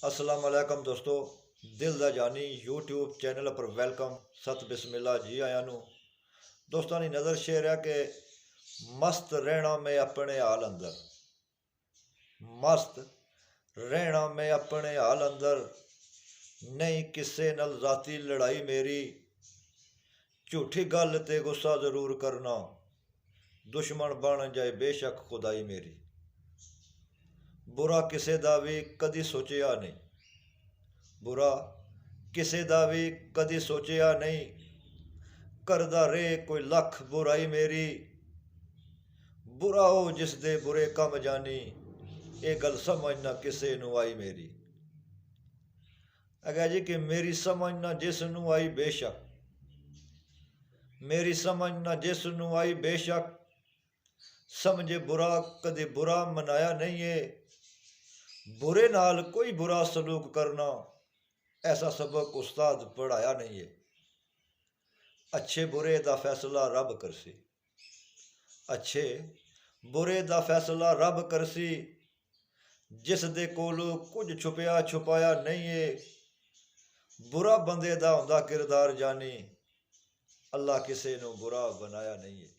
अस्सलाम वालेकुम दोस्तों, दिल दा जानी यूट्यूब चैनल पर वेलकम। सत बिस्मिल्ला जी आया नू। दोस्तों की नज़र शेर है कि मस्त रहना मैं अपने हाल अंदर, मस्त रहना मैं अपने हाल अंदर, नहीं किसे नल जाती लड़ाई मेरी, झूठी गल ते गुस्सा जरूर करना, दुश्मन बन जाए बेशक खुदाई मेरी। बुरा किसे दा भी कदी सोचिया नहीं, बुरा किसे दा भी कदी सोचिया नहीं, करदा रे कोई लख बुराई मेरी, बुरा हो जिस दे बुरे कम जानी, ये गल समझ ना किसे नू आई मेरी। अगर जी कि मेरी समझ ना जिस नू आई बेशक, मेरी समझ ना जिस नू आई बेशक, समझे बुरा कदी बुरा मनाया नहीं है, बुरे नाल कोई बुरा सलूक करना, ऐसा सबक उस्ताद पढ़ाया नहीं है। अच्छे बुरे दा फैसला रब करसी, अच्छे बुरे दा फैसला रब करसी, जिस दे कोलों कुछ छुपया छुपाया नहीं है, बुरा बंदे दा हुंदा किरदार जानी, अल्लाह किसे नू बुरा बनाया नहीं है।